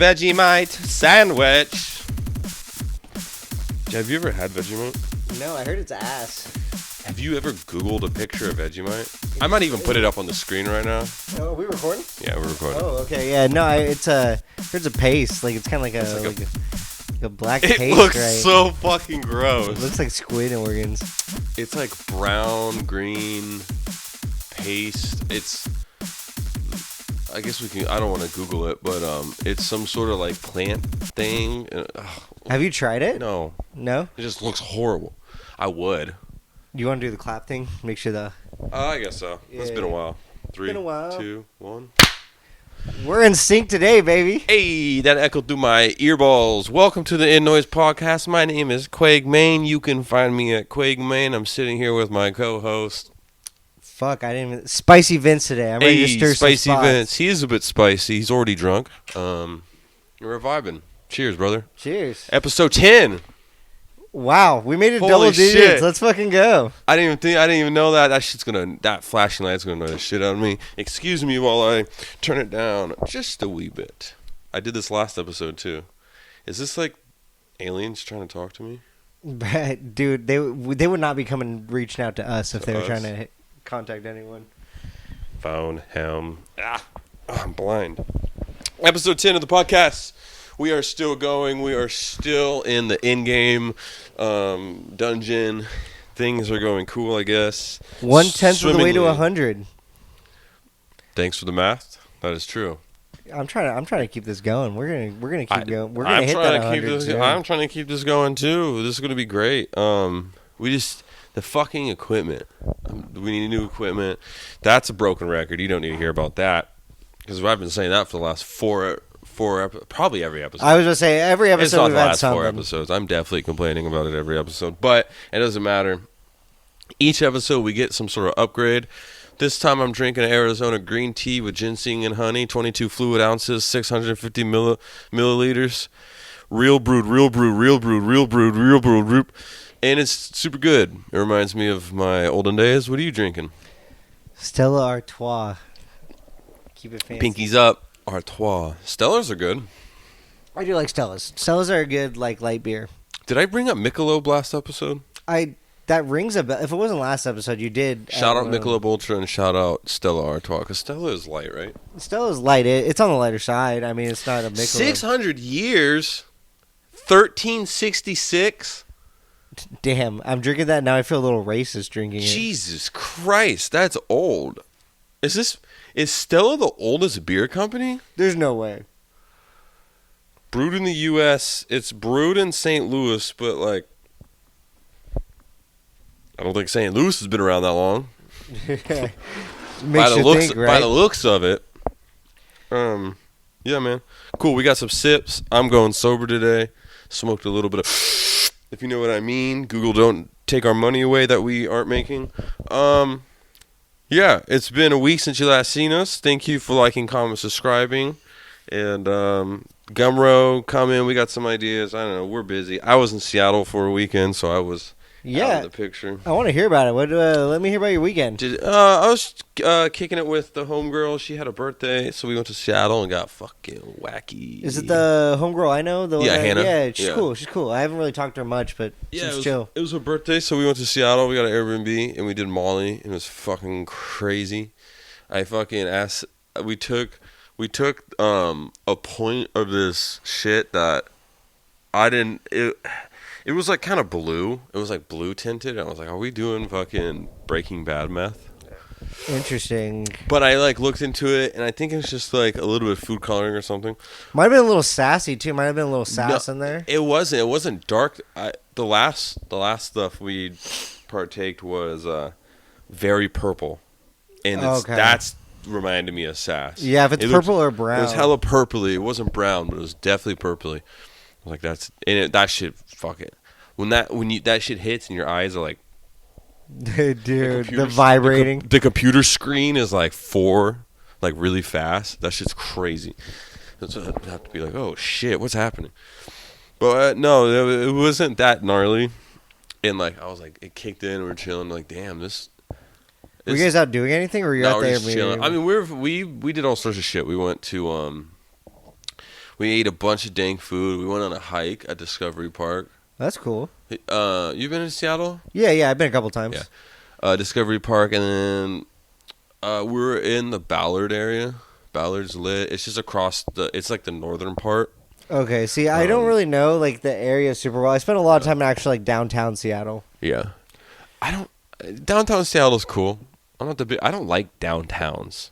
Vegemite sandwich. Have you ever had Vegemite? No, I heard it's ass. Have you ever Googled a picture of Vegemite? I might even put it up on the screen right now. Oh, are we recording? Yeah, we're recording. Oh, okay. Yeah, no, it's a paste. Like, it's kind of like a black paste, It looks right? so fucking gross. It looks like squid organs. It's like brown, green paste. It's... I guess we can... I don't want to Google it, but it's some sort of like plant thing. Have you tried it? No. No? It just looks horrible. I would. You want to do the clap thing? Make sure the... I guess so. It's been a while. 3, been a while. 2, 1. We're in sync today, baby. Hey, that echoed through my earballs. Welcome to the In Noise Podcast. My name is Quag Main. You can find me at Quag Main. I'm sitting here with my co-host. Fuck, I didn't even... Spicy Vince today. I'm ready to stir some Spicy spots. Vince. He is a bit spicy. He's already drunk. We're vibing. Cheers, brother. Cheers. Episode 10. Wow, we made it Holy double digits. shit. Let's fucking go. I didn't even know that. That flashing light's gonna annoy the shit out of me. Excuse me while I turn it down just a wee bit. I did this last episode too. Is this like aliens trying to talk to me? Dude, they would not be reaching out to us if they were us? trying to contact anyone. Phone him. I'm blind. Episode 10 of the podcast. We are still going. We are still in the in-game dungeon. Things are going cool, I guess. 1/10 of the way to Swimmingly. 100. Thanks for the math. That is true. I'm trying to keep this going. We're gonna keep going. We're gonna hit that 100 soon. I'm trying to keep this going too. This is gonna be great. The fucking equipment. We need new equipment. That's a broken record. You don't need to hear about that because I've been saying that for the last probably every episode. I was gonna say every It's episode not we've the had last 4 something. episodes. I'm definitely complaining about it every episode, but it doesn't matter. Each episode we get some sort of upgrade. This time I'm drinking Arizona green tea with ginseng and honey, 22 fluid ounces, 650 milliliters, real brewed, and it's super good. It reminds me of my olden days. What are you drinking? Stella Artois. Keep it fancy. Pinkies up. Artois. Stellars are good. I do like Stellas. Stellas are a good light beer. Did I bring up Michelob last episode? That rings a bell. If it wasn't last episode, you did. Shout out Michelob Ultra and shout out Stella Artois, because Stella is light, right? Stella's light. It's on the lighter side. I mean, it's not a Michelob. 600 years? 1366? Damn, I'm drinking that now. I feel a little racist drinking it. Jesus Christ, that's old. Is Stella the oldest beer company? There's no way. Brewed in the U.S., it's brewed in St. Louis, but I don't think St. Louis has been around that long. Makes you think, right? By the looks of it. Yeah, man. Cool, we got some sips. I'm going sober today. Smoked a little bit of, if you know what I mean. Google, don't take our money away that we aren't making. Yeah, it's been a week since you last seen us. Thank you for liking, commenting, subscribing. And Gumroe, come in. We got some ideas. I don't know. We're busy. I was in Seattle for a weekend, so I was out of the picture. I want to hear about it. Let me hear about your weekend. I was kicking it with the homegirl. She had a birthday, so we went to Seattle and got fucking wacky. Is it the homegirl I know? Hannah. Yeah, she's cool. She's cool. I haven't really talked to her much, but she's chill. It was her birthday, so we went to Seattle. We got an Airbnb, and we did Molly, and it was fucking crazy. I fucking asked. We took a point of this shit that I didn't. It was like kind of blue. It was like blue tinted. I was like, are we doing fucking Breaking Bad meth? Interesting. But I looked into it, and I think it's just like a little bit of food coloring or something. Might have been a little sassy too. Might have been a little sass in there. It wasn't. It wasn't dark. The last stuff we partaked was very purple, and that's reminded me of sass. Yeah, if it's purple or brown. It was hella purpley. It wasn't brown, but it was definitely purpley. Like that shit. Fuck it. When that shit hits and your eyes are like, dude, the vibrating. The computer screen is like 4, like really fast. That shit's crazy. So I have to be like, oh shit, what's happening? But no, it wasn't that gnarly. And I was like, it kicked in. We were chilling. Like, damn, this. Were you guys out doing anything, or were you out there? Just chilling. I mean, we did all sorts of shit. We went to We ate a bunch of dank food. We went on a hike at Discovery Park. That's cool. You been to Seattle? Yeah, I've been a couple times. Yeah. Discovery Park, and then we were in the Ballard area. Ballard's lit. It's just across it's like the northern part. Okay, see, I don't really know like the area super well. I spent a lot of time in actually like downtown Seattle. Yeah. Downtown Seattle's cool. I don't like downtowns.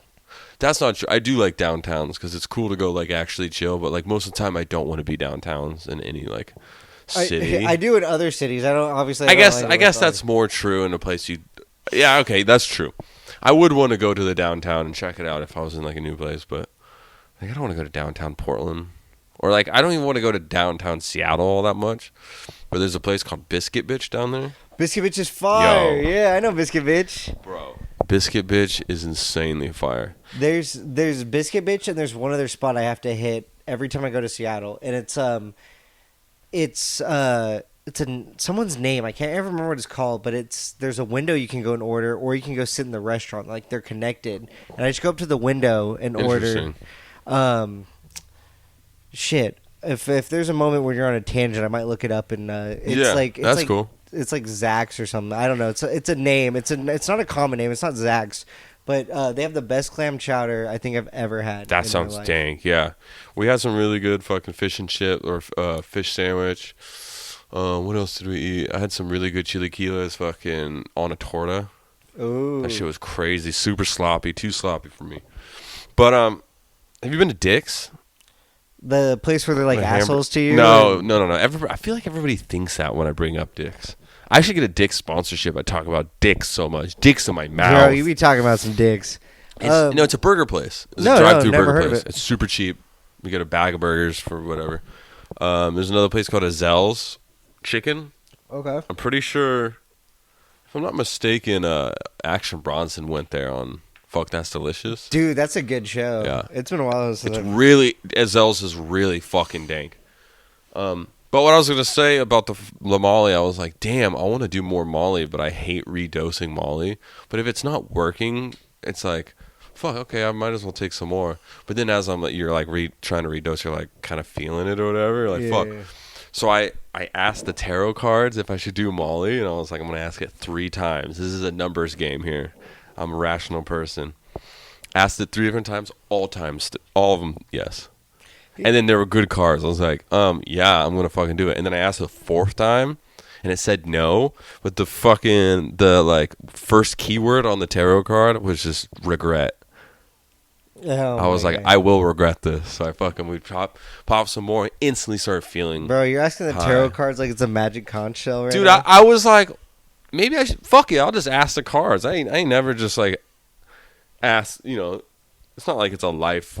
That's not true. I do like downtowns because it's cool to go like actually chill. But like most of the time, I don't want to be downtowns in any like city. I do in other cities. I don't obviously. I guess that's more true in a place you. Yeah, okay, that's true. I would want to go to the downtown and check it out if I was in like a new place, but like, I don't want to go to downtown Portland, or like I don't even want to go to downtown Seattle all that much. But there's a place called Biscuit Bitch down there. Biscuit Bitch is fire. Yo. Yeah, I know Biscuit Bitch. Bro, Biscuit Bitch is insanely fire. There's Biscuit Bitch, and there's one other spot I have to hit every time I go to Seattle, and it's someone's name. I can't ever remember what it's called, but there's a window you can go and order, or you can go sit in the restaurant. Like they're connected, and I just go up to the window and order. Shit. If there's a moment where you're on a tangent, I might look it up, and it's cool. It's like Zach's or something. I don't know. It's a name. It's not a common name. It's not Zach's, but they have the best clam chowder I think I've ever had. That sounds dank. Yeah, we had some really good fucking fish and chip or fish sandwich. What else did we eat? I had some really good chilaquiles fucking on a torta. Ooh. That shit was crazy. Super sloppy. Too sloppy for me. But have you been to Dick's? The place where they're like assholes to you? No. I feel like everybody thinks that when I bring up Dick's. I should get a Dick's sponsorship. I talk about dicks so much. Dicks in my mouth. Bro, you be talking about some dicks. It's a burger place. It's a drive-through burger place. It's super cheap. We get a bag of burgers for whatever. There's another place called Azel's Chicken. Okay. I'm pretty sure, if I'm not mistaken, Action Bronson went there on Fuck That's Delicious. Dude, that's a good show. Yeah. It's been a while since Azel's is really fucking dank. But what I was going to say about the Molly, I was like, damn, I want to do more Molly, but I hate redosing Molly. But if it's not working, it's like, fuck, okay, I might as well take some more. But then as you're like trying to redose, you're like kind of feeling it or whatever. Like, fuck. Yeah. So I asked the tarot cards if I should do Molly, and I was like, I'm going to ask it 3 times. This is a numbers game here. I'm a rational person. Asked it 3 different times, all of them, yes. And then there were good cards. I was like, yeah, I'm going to fucking do it. And then I asked the 4th time, and it said no. But the first keyword on the tarot card was just regret. Oh, I was like, I will regret this. So we pop some more, and instantly started feeling Bro, you're asking the tarot cards like it's a magic conch shell right Dude, now? I was like, maybe I should, fuck it, I'll just ask the cards. I ain't never just like ask, it's not like it's a life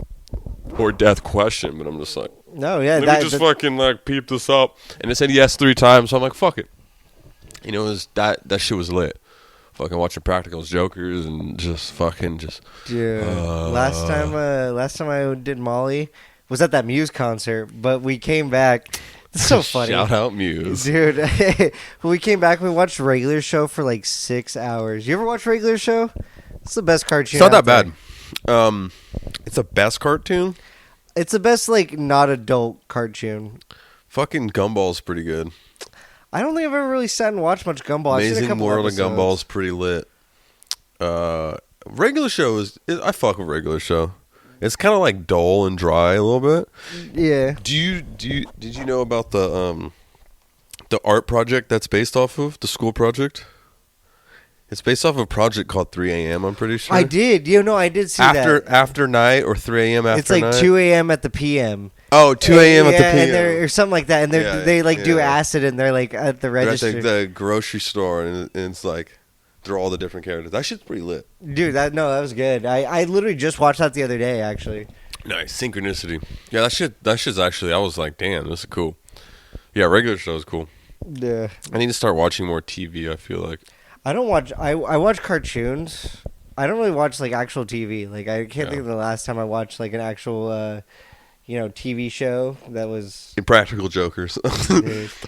or death question, but I'm just like, no, yeah, let me just fucking like peep this up. And it said yes 3 times, so I'm like, fuck it. It was that shit was lit. Fucking watching Practical's Jokers and just dude. Last time I did Molly was at that Muse concert, but we came back. It's so funny. Shout out Muse, dude. When we came back, we watched Regular Show for like 6 hours. You ever watch Regular Show? It's the best cartoon. It's not that bad. It's the best cartoon. It's the best like not adult cartoon. Fucking Gumball's pretty good. I don't think I've ever really sat and watched much Gumball. Amazing I've seen a couple World episodes. of Gumball's pretty lit. Regular Show I fuck with Regular Show. It's kind of like dull and dry a little bit. Yeah. Did you know about the art project that's based off of the school project? It's based off of a project called 3 a.m. I'm pretty sure. I did. I did see that. After night or 3 a.m. after It's like night? 2 a.m. at the p.m. Oh, 2 a.m. at the p.m. Or something like that. And they do acid and they're like at the register. They're at the grocery store and it's like they're all the different characters. That shit's pretty lit. Dude, that was good. I literally just watched that the other day, actually. Nice. Synchronicity. Yeah, that shit's actually, I was like, damn, this is cool. Yeah, Regular Show is cool. Yeah. I need to start watching more TV, I feel like. I don't watch. I watch cartoons. I don't really watch like actual TV. Like I can't think of the last time I watched like an actual TV show that was. Impractical Jokers.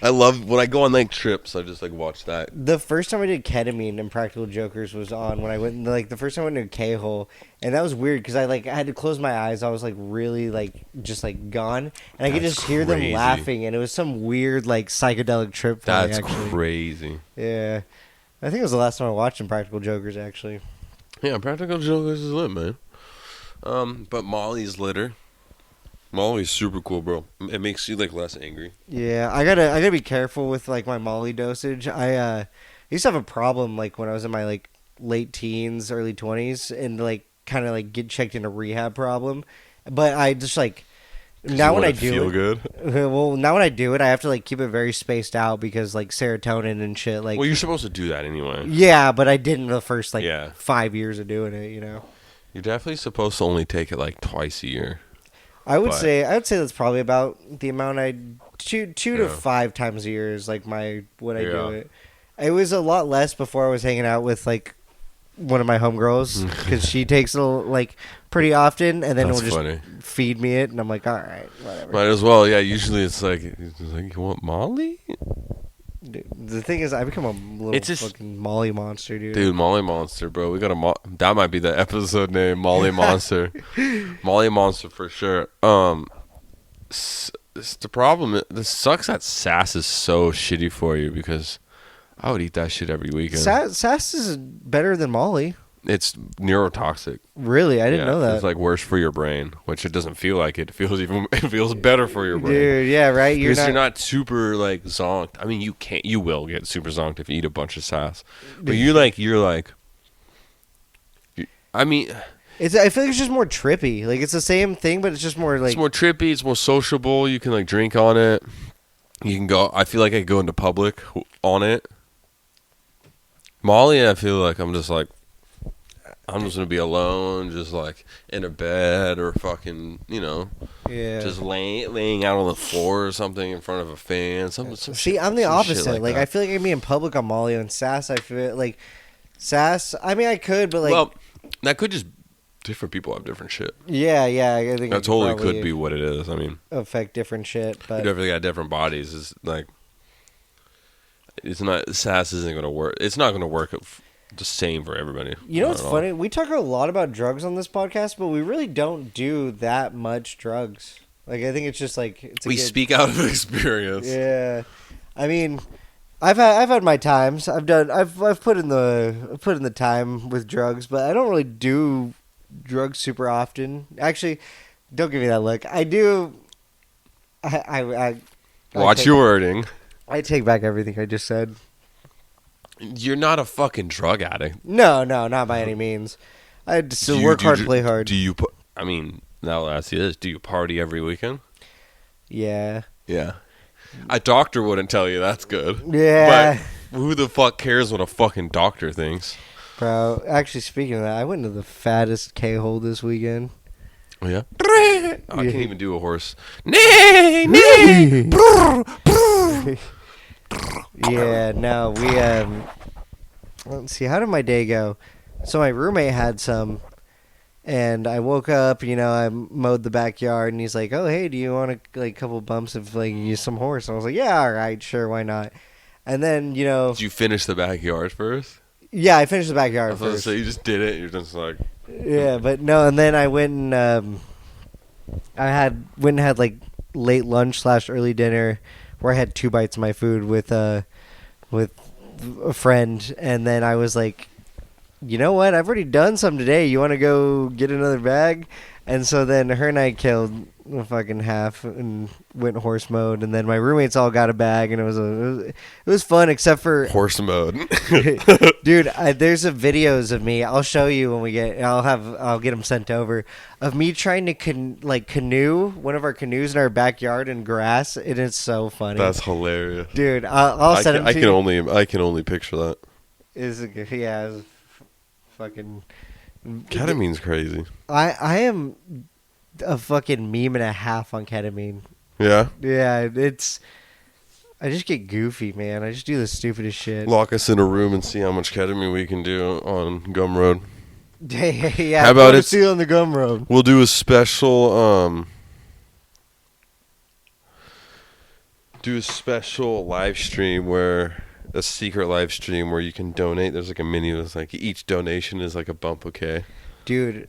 I love when I go on like trips. I just like watch that. The first time I did ketamine, Impractical Jokers was on when I went the first time I went to a K-hole, and that was weird because I had to close my eyes. I was like really just like gone, and I could That's just hear them crazy. laughing, and it was some weird like psychedelic trip. That's actually. crazy. Yeah, I think it was the last time I watched Impractical Jokers actually. Yeah, Practical Jokers is lit, man. But Molly's litter. Molly's super cool, bro. It makes you like less angry. Yeah, I gotta be careful with like my Molly dosage. I used to have a problem like when I was in my like late teens, early 20s, and like kind of like get checked in a rehab problem. But I just like now when I do feel it, good. well, now when I do it, I have to like keep it very spaced out because like serotonin and shit. Like, Well, you're supposed to do that anyway. yeah, but I didn't the first like Yeah. 5 years of doing it. You're definitely supposed to only take it like twice a year. I would But- say that's probably about the amount I two to Yeah. 5 times a year is like what I do Yeah. it. It was a lot less before I was hanging out with like one of my homegirls because she takes it like pretty often, and then That's it'll just funny. feed me it, and I'm like, all right, whatever. Might as well. Yeah. Usually it's like you want Molly? Dude, the thing is, I become a little It's just- fucking Molly monster, dude. Dude, Molly Monster, bro. We got that might be the episode name, Molly Monster. Molly Monster for sure. The problem. This sucks that Sass is so shitty for you because I would eat that shit every weekend. Sass is better than Molly. It's neurotoxic. Really, I didn't know that. It's like worse for your brain, which it doesn't feel like it. It feels better for your brain. Dude, yeah, right. Because you're not super like zonked. I mean, you will get super zonked if you eat a bunch of sass. But I mean, I feel like it's just more trippy. Like it's the same thing, but it's just more like it's more trippy. It's more sociable. You can like drink on it. You can go. I feel like I can go into public on it. Molly, I feel like I'm just gonna be alone, just like in a bed or fucking, yeah. just laying out on the floor or something in front of a fan. Some See, shit- I'm the some shit opposite. Like that. I feel like I can be in public on Molly and Sass. I feel like Sass. I mean, I could, but like, well, that could just different people have different shit. yeah. I think That totally could be what it is. I mean, affect different shit. we But definitely got different bodies. It's like it's not sass isn't gonna work. It's not gonna work the same for everybody. you know what's Not at all. funny? We talk a lot about drugs on this podcast, but we really don't do that much drugs. Like I think it's just like We speak out of experience. Yeah, I mean, I've had my times. I've put in the time with drugs, but I don't really do drugs super often. Actually, don't give me that look. I do. I Watch take- your wording. I take back everything I just said. You're not a fucking drug addict. No, not by any means. I still work hard, play hard. Do you? I mean, now I'll ask you this: do you party every weekend? Yeah. Yeah. A doctor wouldn't tell you that's good. Yeah. But who the fuck cares what a fucking doctor thinks? Bro, actually, speaking of that, I went to the fattest K-hole this weekend. Oh, yeah? I can't even do a horse. Nay, nay. Yeah, no, we let's see, how did my day go? So my roommate had some, and I woke up, I mowed the backyard, and he's like, "Oh, hey, do you want a couple bumps of like use some horse?" And I was like, "Yeah, all right, sure, why not?" And then Did you finish the backyard first? yeah, I finished the I backyard was going to first. say you just did it. You're just like, Yeah, but no, and then I went and had like late lunch / early dinner, where I had 2 bites of my food with a friend, and then I was like, you know what? I've already done some today. You want to go get another bag? And so then her and I killed the fucking half and went horse mode, and then my roommates all got a bag, and it was fun, except for horse mode. dude, there's videos of me. I'll show you when we get. I'll get them sent over of me trying to canoe one of our canoes in our backyard in grass. It is so funny. That's hilarious. Dude, I'll send them to you. I can only picture that. It's fucking. Ketamine's crazy. I am a fucking meme and a half on ketamine. Yeah? Yeah, I just get goofy, man. I just do the stupidest shit. Lock us in a room and see how much ketamine we can do on Gum Road. Yeah, How about see you on the gum road? We'll do a special do a special live stream a secret live stream where you can donate. There's like a menu. It's like each donation is like a bump. Okay. Dude,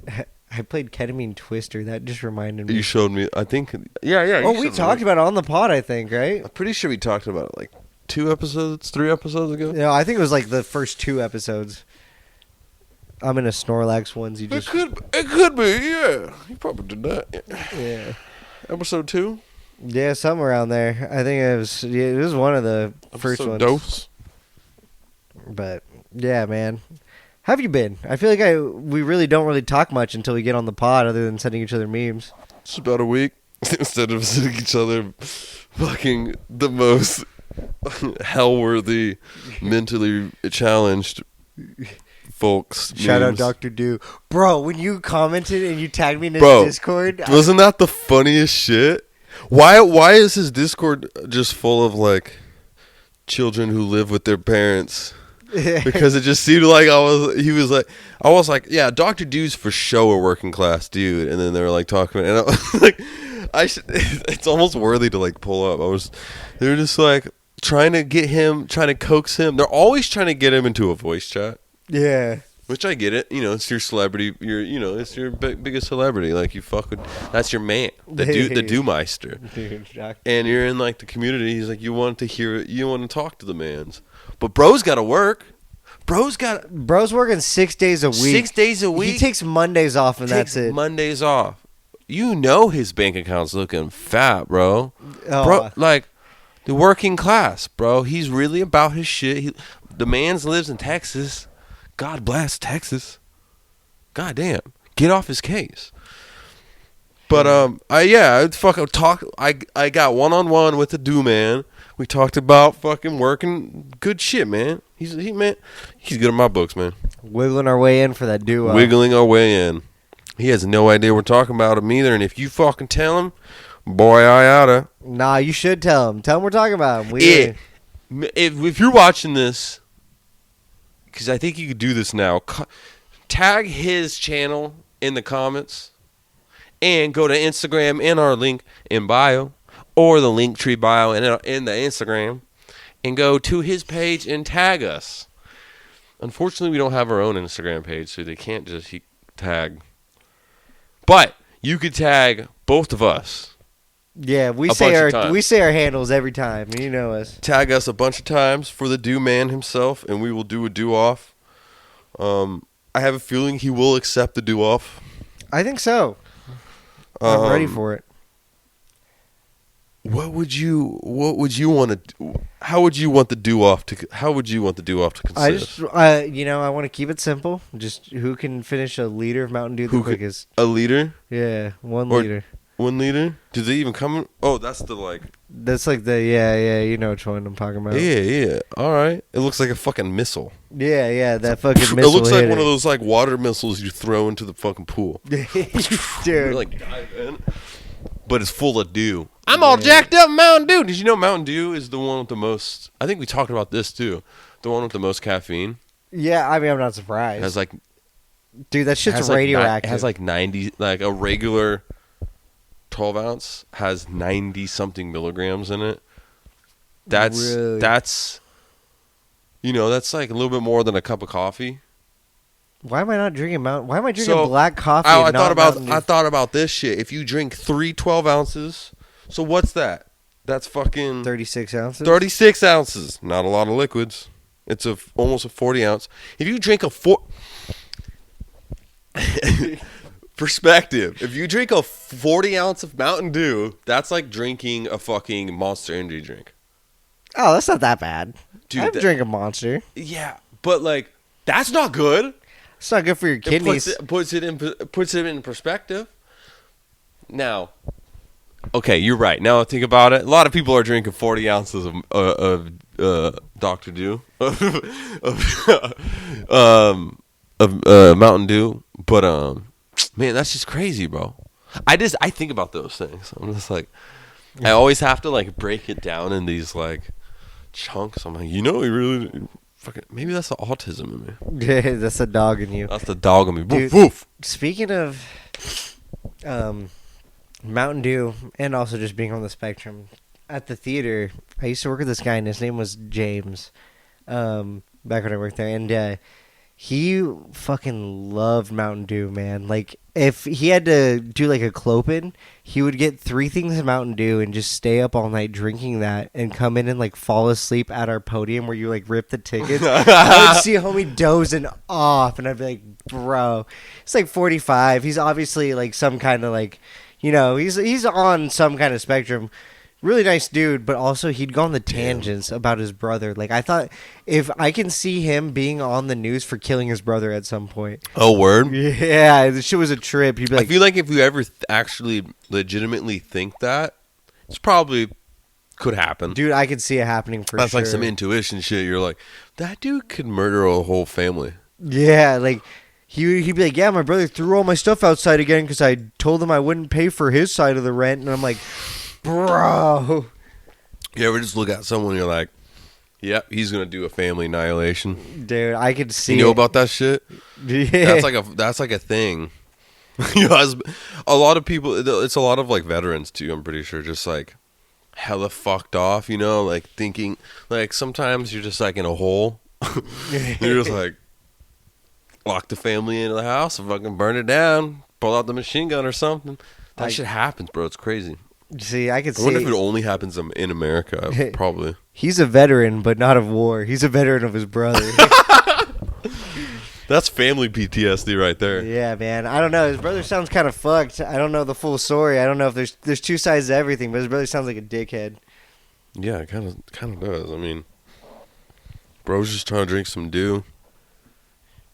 I played Ketamine Twister. That just reminded me. You showed me. I think. Yeah. Oh, we talked about it on the pod, I think, right? I'm pretty sure we talked about it like 3 episodes ago. No, I think it was like the first 2 episodes. I'm in a Snorlax onesie. It could be. Yeah, you probably did that. Yeah. Episode 2. Yeah, somewhere around there. I think it was. Yeah, it was one of the first ones. Dose. But yeah, man. How have you been? I feel like we really don't really talk much until we get on the pod, other than sending each other memes. It's about a week instead of sending each other fucking the most hell-worthy, mentally challenged folks. Shout out memes. Dr. Do. Bro, when you commented and you tagged me in his Bro, Discord. Wasn't that the funniest shit? Why is his Discord just full of like children who live with their parents? Because it just seemed like I was like, yeah, Dr. Do's for sure a working class dude, and then they were like talking, and I was like, it's almost worthy to like pull up. They were just like trying to coax him. They're always trying to get him into a voice chat. Yeah. Which I get it. It's your celebrity. It's your biggest celebrity. Like you fuck with, that's your man. The do-meister. Dude, and you're in like the community. He's like, you want to hear it. You want to talk to the mans. But bro's got to work. Bro's working 6 days a week. 6 days a week. He takes Mondays off, and that's it. Mondays off. His bank account's looking fat, bro. Oh. Bro, like the working class, bro. He's really about his shit. The man lives in Texas. God bless Texas. God damn. Get off his case. But I got one-on-one with the do man. We talked about fucking working good shit, man. He's good in my books, man. Wiggling our way in for that duo. Wiggling our way in. He has no idea we're talking about him either, and if you fucking tell him, boy, I oughta. Nah, you should tell him. Tell him we're talking about him. If you're watching this, because I think you could do this now, tag his channel in the comments, and go to Instagram in our link in bio, or the link tree bio in the Instagram, and go to his page and tag us. Unfortunately, we don't have our own Instagram page, so they can't just tag. But you could tag both of us. Yeah, we say our handles every time. You know us. Tag us a bunch of times for the do man himself, and we will do a do off. I have a feeling he will accept the do off. I think so. I'm ready for it. What would you want to do? How would you want the do off to consist? I want to keep it simple. Just who can finish a liter of Mountain Dew the quickest? A liter? Yeah, 1 liter. 1 liter? Do they even come in? Oh, that's the like. That's like the you know which one I'm talking about. Yeah. All right. It looks like a fucking missile. Yeah, that fucking missile. It looks like one of those like water missiles you throw into the fucking pool. Dude. Like dive in. But it's full of dew. I'm all jacked up Mountain Dew. Did you know Mountain Dew is the one with the most? I think we talked about this too. The one with the most caffeine. Yeah, I mean I'm not surprised. It has like, dude, that shit's radioactive. It has like 90, like a regular 12 ounce has 90 something milligrams in it. That's that's like a little bit more than a cup of coffee. Why am I not drinking Why am I drinking black coffee? I thought about this shit. If you drink 3 12 ounces, so what's that? That's fucking 36 ounces. 36 ounces. Not a lot of liquids. It's almost a 40 ounce. If you drink perspective. If you drink a 40 ounce of Mountain Dew, that's like drinking a fucking Monster Energy drink. Oh, that's not that bad. Dude, I'd drink a Monster. Yeah, but like that's not good. It's not good for your kidneys. It puts it in perspective. Now, okay, you're right. Now I think about it. A lot of people are drinking 40 ounces of Dr. Dew, of Mountain Dew, but man, that's just crazy, bro. I think about those things. I'm just like, I always have to like break it down in these like chunks. I'm like, we really. Maybe that's the autism in me. Yeah, that's the dog in you. That's the dog in me. Dude, woof, woof. Speaking of Mountain Dew and also just being on the spectrum, at the theater, I used to work with this guy, and his name was James. Back when I worked there, and he fucking loved Mountain Dew, man. Like, if he had to do like a clopin, he would get 3 things of Mountain Dew and just stay up all night drinking that, and come in and like fall asleep at our podium where you like rip the tickets. I would see homie dozing off, and I'd be like, bro, it's like 45. He's obviously like some kind of like, he's on some kind of spectrum. Really nice dude, but also he'd go on the tangents about his brother. Like, I thought, if I can see him being on the news for killing his brother at some point. Oh, word? Yeah, the shit was a trip. He'd be like, I feel like if you ever actually legitimately think that, it's probably could happen. dude, I could see it happening for That's sure. like some intuition shit. You're like, that dude could murder a whole family. Yeah, like, he'd be like, yeah, my brother threw all my stuff outside again because I told him I wouldn't pay for his side of the rent. And I'm like, bro. You ever just look at someone and you're like, yep, he's going to do a family annihilation. Dude, I could see You know it. about that shit? Yeah. That's like a thing. You know, a lot of people, it's a lot of like veterans too, I'm pretty sure, just like hella fucked off, you know, like thinking, like sometimes you're just like in a hole. You're just like, lock the family into the house and fucking burn it down, pull out the machine gun or something. That shit happens, bro. It's crazy. See, I could I wonder see if it only happens in America. Probably. he's a veteran, but not of war. He's a veteran of his brother. That's family PTSD right there. Yeah, man. I don't know. His brother sounds kind of fucked. I don't know the full story. I don't know if there's 2 sides to everything, but his brother sounds like a dickhead. Yeah, it kind of does. I mean, bro's just trying to drink some dew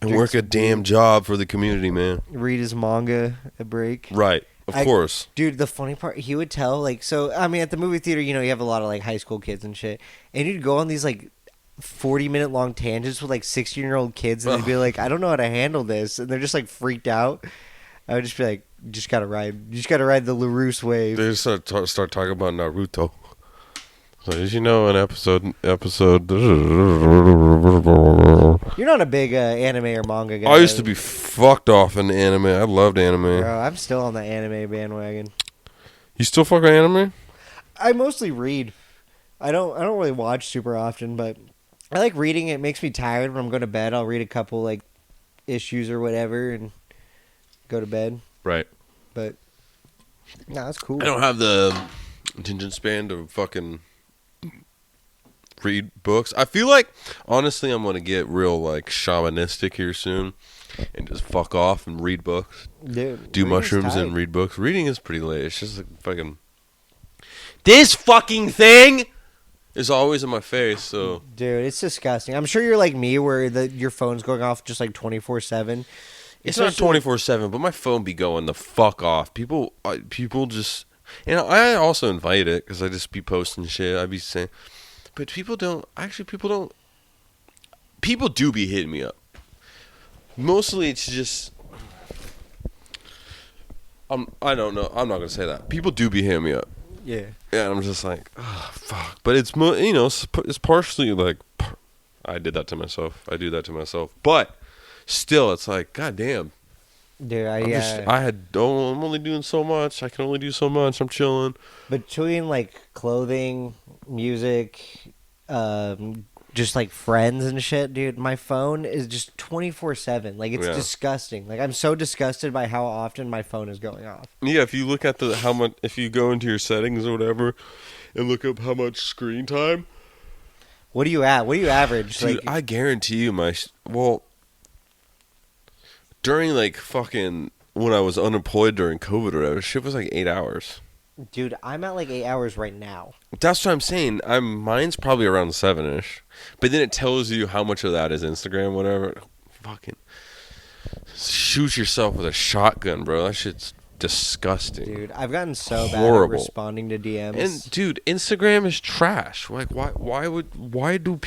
and Drink work a some damn job for the community, man. Read his manga a break. Right, of course. Dude, the funny part, he would tell, like, so, I mean, at the movie theater, you have a lot of, like, high school kids and shit, and he'd go on these, like, 40-minute long tangents with, like, 16-year-old kids, and they'd be like, I don't know how to handle this, and they're just, like, freaked out. I would just be like, you just gotta ride the LaRousse wave. They just start talking about Naruto. So did you know an episode? You're not a big anime or manga guy. I used to be fucked off in anime. I loved anime. Bro, I'm still on the anime bandwagon. You still fuck with anime? I mostly read. I don't really watch super often, but I like reading. It makes me tired when I'm going to bed. I'll read a couple like issues or whatever and go to bed. Right. But nah, that's cool. I don't have the attention span to fucking read books. I feel like, honestly, I'm going to get real, like, shamanistic here soon and just fuck off and read books. Dude, Do reading's mushrooms tight. and read books. Reading is pretty late. It's just like fucking... This fucking thing is always in my face, so... Dude, it's disgusting. I'm sure you're like me where your phone's going off just like 24/7. It's not 24/7, but my phone be going the fuck off. People just... And I also invite it because I just be posting shit. I be saying... But people don't... Actually, people don't... People do be hitting me up. Mostly it's just... I don't know. I'm not going to say that. People do be hitting me up. Yeah. Yeah, I'm just like, oh, fuck. But it's, it's partially like... I did that to myself. I do that to myself. But still, it's like, goddamn. Dude, I'm only doing so much. I can only do so much. I'm chilling. Between like clothing, music, just like friends and shit, dude, my phone is just 24/7. Like it's disgusting. Like I'm so disgusted by how often my phone is going off. Yeah, if you look at if you go into your settings or whatever and look up how much screen time. What do you average? Dude, I guarantee you during like fucking when I was unemployed during COVID or whatever, shit was like 8 hours. Dude, I'm at like 8 hours right now. That's what I'm saying. Mine's probably around 7-ish. But then it tells you how much of that is Instagram, whatever. Fucking shoot yourself with a shotgun, bro. That shit's disgusting. Dude, I've gotten so Horrible. bad at responding to DMs. And dude, Instagram is trash. Like why do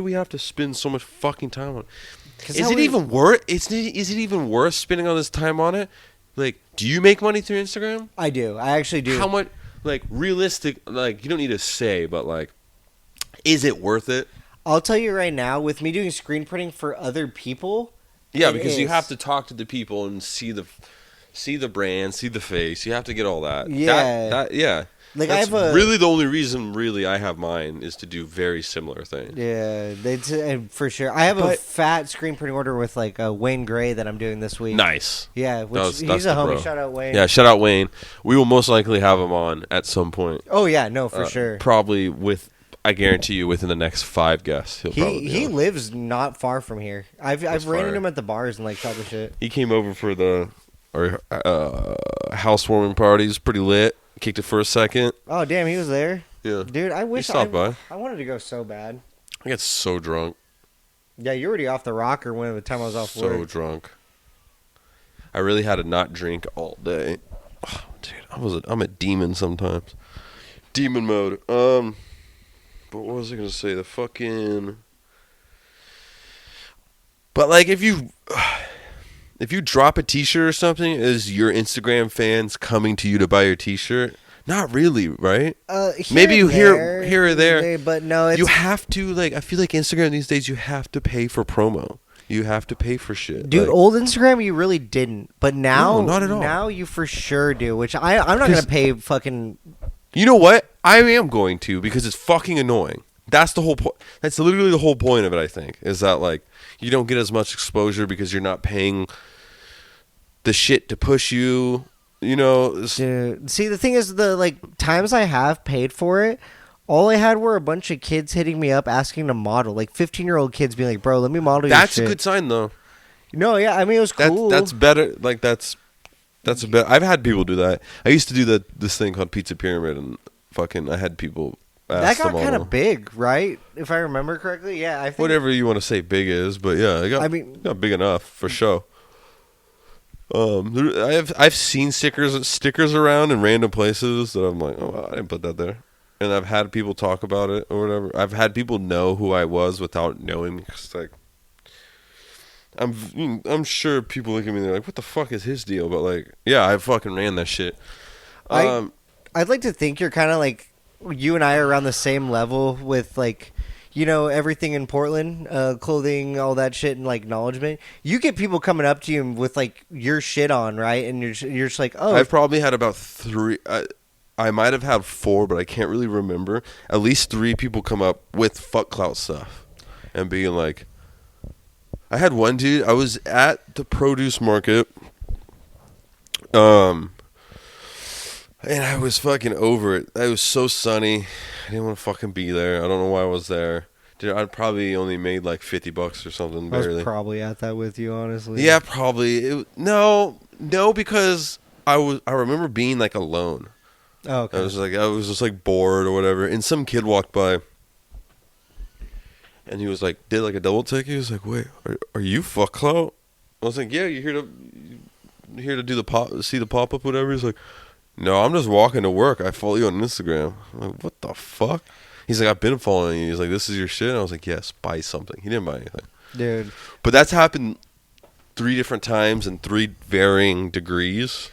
we have to spend so much fucking time on it? Is it even worth spending all this time on it? Like, do you make money through Instagram? I do. I actually do. How much? Like, realistic? Like, you don't need to say, but like, is it worth it? I'll tell you right now. With me doing screen printing for other people, Yeah, because you have to talk to the people and see the brand, see the face. You have to get all that. Yeah. Yeah. Like That's I have a really the only reason really I have mine is to do very similar things. yeah, for sure. I have a fat screen printing order with like Wayne Gray that I'm doing this week. Nice. Yeah, which That's he's the a homie. bro. Shout out Wayne. Yeah, shout out Wayne. We will most likely have him on at some point. Oh yeah, no, for sure. Probably I guarantee you, within the next 5 guests, he'll probably He be on. lives not far from here. I've ran into him at the bars and like shot the shit. He came over for our housewarming party. It was pretty lit. Kicked it for a second. Oh damn, he was there. Yeah. Dude, I wish stopped by. I wanted to go so bad. I got so drunk. Yeah, you're already off the rocker when the time I was off So work. drunk. I really had to not drink all day. Oh, dude, I'm a demon sometimes. Demon mode. But what was I gonna say? But like if you drop a T-shirt or something, is your Instagram fans coming to you to buy your T-shirt? Not really, right? Maybe you here or there, but no, you have to I feel like Instagram these days you have to pay for promo. You have to pay for shit. Dude, old Instagram you really didn't, but now No, not at all. Now you for sure do, which I'm not gonna pay fucking. You know what? I am going to because it's fucking annoying. That's the whole point. That's literally the whole point of it. I think is that like you don't get as much exposure because you're not paying the shit to push you. You know. Dude, see, the thing is, the like times I have paid for it, all I had were a bunch of kids hitting me up asking to model, like 15-year-old kids being like, "Bro, let me model your That's shit." a good sign, though. No, yeah, I mean it was cool. That's better. Like that's a bit. I've had people do that. I used to do this thing called Pizza Pyramid, and fucking I had people. That got kind of big, right? If I remember correctly, yeah. I think whatever you want to say big is, but yeah, it got big enough for sure. I've seen stickers around in random places that I'm like, oh, I didn't put that there, and I've had people talk about it or whatever. I've had people know who I was without knowing me. Cause like, I'm sure people look at me and they're like, what the fuck is his deal? But like, yeah, I fucking ran that shit. I'd like to think you're kind of like you and I are around the same level with like, you know, everything in Portland, clothing, all that shit, and like acknowledgement. You get people coming up to you with like your shit on, right? And you're just like, oh, I've probably had about 3. I might have had 4, but I can't really remember. At least 3 people come up with fuck clout stuff and being like, I had one dude. I was at the produce market, and I was fucking over it. It was so sunny. I didn't want to fucking be there. I don't know why I was there. Dude, I'd probably only made like $50 or something, I barely. was probably at that with you, honestly. Yeah, probably. No, because I remember being like alone. Oh, okay. I was just like bored or whatever, and some kid walked by, and he was like, did like a double take. He was like, "Wait, are you fuck clout?" I was like, "Yeah, you here to do see the pop up, whatever." He's like, "No, I'm just walking to work. I follow you on Instagram." I'm like, "What the fuck?" He's like, "I've been following you." He's like, "This is your shit." And I was like, "Yes, buy something." He didn't buy anything, Dude. but that's happened 3 different times in 3 varying degrees.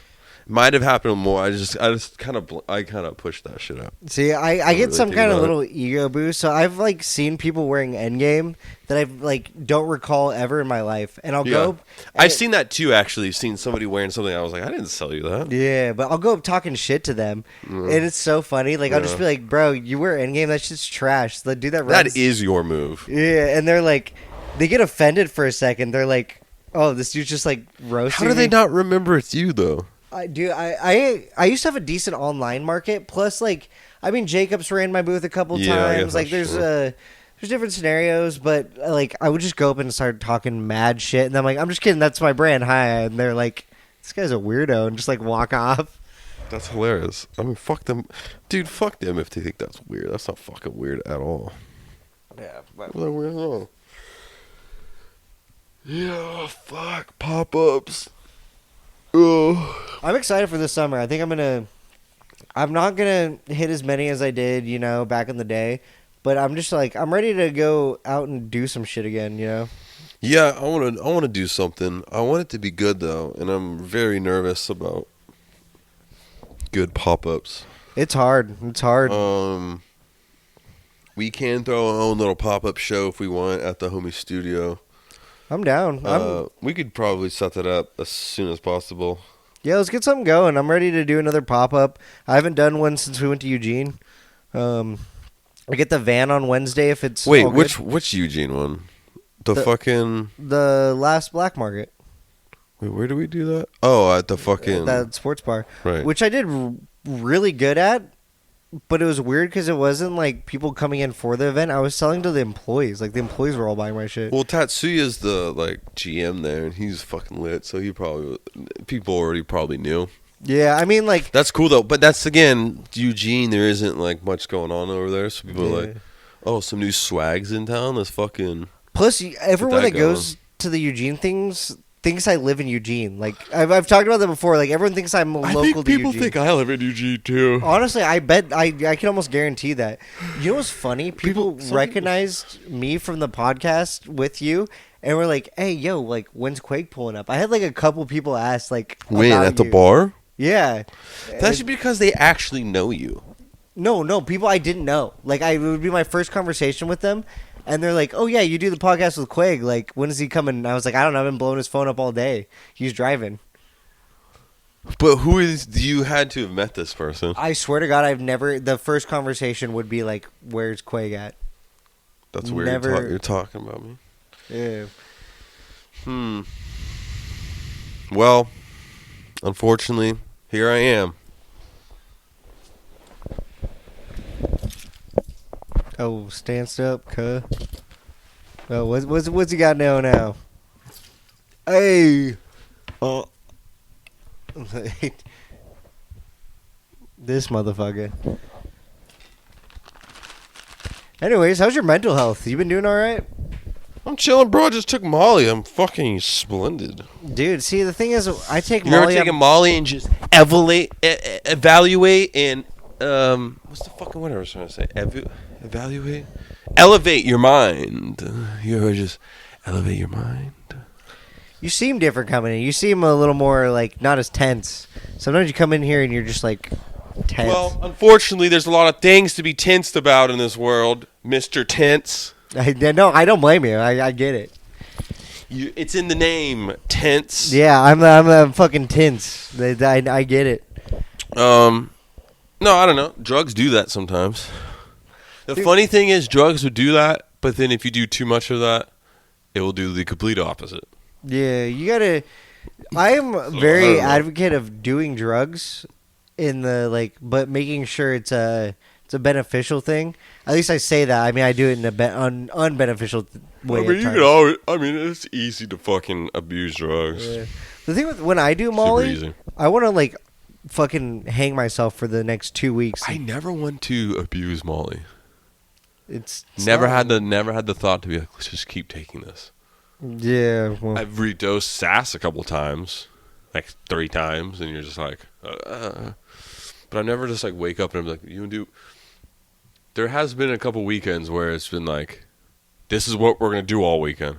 Might have happened more. I kind of pushed that shit out. See, I get really some think kind of about little ego boost. So I've like seen people wearing Endgame that I like don't recall ever in my life, and I'll go. I've seen that too. Actually, seen somebody wearing something. I was like, I didn't sell you that. Yeah, but I'll go up talking shit to them, and it's so funny. Like I'll just be like, "Bro, you wear Endgame? That shit's trash." The dude that runs, That is your move. yeah, and they're like, they get offended for a second. They're like, "Oh, this dude's just like roasting." How do they me." not remember it's you though? I used to have a decent online market. Plus, like, I mean, Jacobs ran my booth a couple Yeah, I guess times. Like, that's there's different scenarios, but like, I would just go up and start talking mad shit, and I'm like, I'm just kidding. That's my brand. Hi, and they're like, this guy's a weirdo, and just like walk off. That's hilarious. I mean, fuck them, dude. Fuck them if they think that's weird. That's not fucking weird at all. Yeah, What's that weird at all? Yeah, fuck pop ups. Oh. I'm excited for this summer. I think I'm not gonna hit as many as I did, you know, back in the day. But I'm just like, I'm ready to go out and do some shit again, you know? Yeah, I want to do something. I want it to be good though, and I'm very nervous about good pop-ups. It's hard. It's hard. We can throw our own little pop-up show if we want at the homie studio. I'm down. We could probably set that up as soon as possible. Yeah, let's get something going. I'm ready to do another pop-up. I haven't done one since we went to Eugene. I get the van on Wednesday if it's Wait, all good. which Eugene one? The The- fucking... The last black market. Wait, where do we do that? Oh, at the fucking... That sports bar. Right. Which I did really good at, but it was weird because it wasn't like people coming in for the event. I was selling to the employees. Like the employees were all buying my shit. Well, Tatsuya's the like GM there, and he's fucking lit. So people already probably knew. Yeah, I mean like That's cool though. But that's again Eugene. There isn't like much going on over there, so people are like, "Oh, some new swags in town." Let's fucking. Plus everyone that that goes to the Eugene things thinks I live in Eugene. Like I've talked about that before. Like everyone thinks I'm local to Eugene. think I live in Eugene too. Honestly, I bet I can almost guarantee that. You know what's funny? People recognized me from the podcast with you, and were like, "Hey, yo, like when's Quake pulling up?" I had like a couple people ask, like, When about at the you. bar? Yeah, That should be because they actually know you. no, people I didn't know. Like it would be my first conversation with them, and they're like, "Oh yeah, you do the podcast with Quake. Like when is he coming?" And I was like, "I don't know. I've been blowing his phone up all day. He's driving." But you had to have met this person? I swear to God, I've never. The first conversation would be like, "Where's Quake at?" That's weird. Never- You're talking about me. Yeah. Well, unfortunately, here I am. Oh, stance up, cuh. Oh, what's he got now? Hey. Oh. This motherfucker. Anyways, how's your mental health? You been doing all right? I'm chilling, bro. I just took Molly. I'm fucking splendid. Dude, see, the thing is, I take You're Molly. taking Molly and just evaluate and what's the fucking word I was trying to say? Evaluate, elevate your mind. You're just elevate your mind. You seem different coming in. You seem a little more, like, not as tense. Sometimes you come in here and you're just, like, tense. Well, unfortunately, there's a lot of things to be tensed about in this world, Mr. Tense. No, I don't blame you. I get it. It's in the name, tense. Yeah, I'm fucking tense. I get it. No, I don't know. Drugs do that sometimes. The funny thing is, drugs would do that, but then if you do too much of that, it will do the complete opposite. Yeah, you gotta. I am very advocate of doing drugs in the but making sure it's a beneficial thing. At least I say that. I mean, I do it in a unbeneficial way. I mean, you at can times. always. I mean, it's easy to fucking abuse drugs. Yeah. The thing with when I do Super Molly, easy. I want to fucking hang myself for the next 2 weeks. I never want to abuse Molly. It's Never not- had the thought to be like, let's just keep taking this. Yeah. Well, I've redosed Sass a couple times, like 3 times, and you're just like, but I never just wake up and I'm like, you do. There has been a couple weekends where it's been like, this is what we're gonna do all weekend,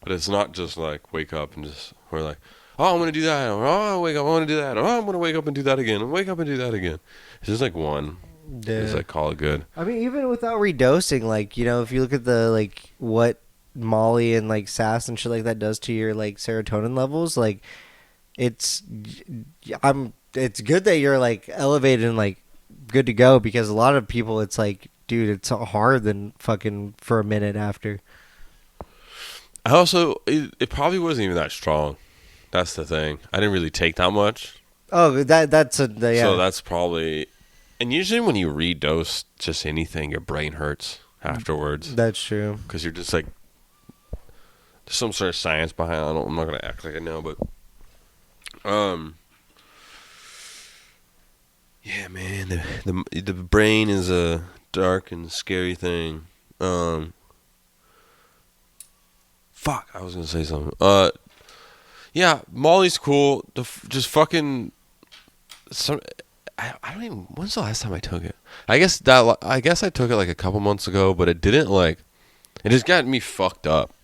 but it's not just like wake up and just we're like, oh, I'm gonna do that, or oh, I wake up, I want to do that, or oh, I'm gonna wake up and do that again, and wake up and do that again. It's just like one. yeah. It's like call it good. I mean, even without redosing, if you look at the what Molly and Sass and shit like that does to your serotonin levels, it's good that you're elevated and good to go, because a lot of people it's dude, it's hard than fucking for a minute after. I also it probably wasn't even that strong. That's the thing. I didn't really take that much. Oh, that's yeah. So that's probably. And usually when you redose just anything, your brain hurts afterwards. That's true. Because you're just there's some sort of science behind it. I'm not going to act like I know, but. Yeah, man. The brain is a dark and scary thing. Fuck, I was going to say something. Yeah, Molly's cool. Just fucking. I don't even. When's the last time I took it? I guess I took it a couple months ago, but it didn't It just got me fucked up.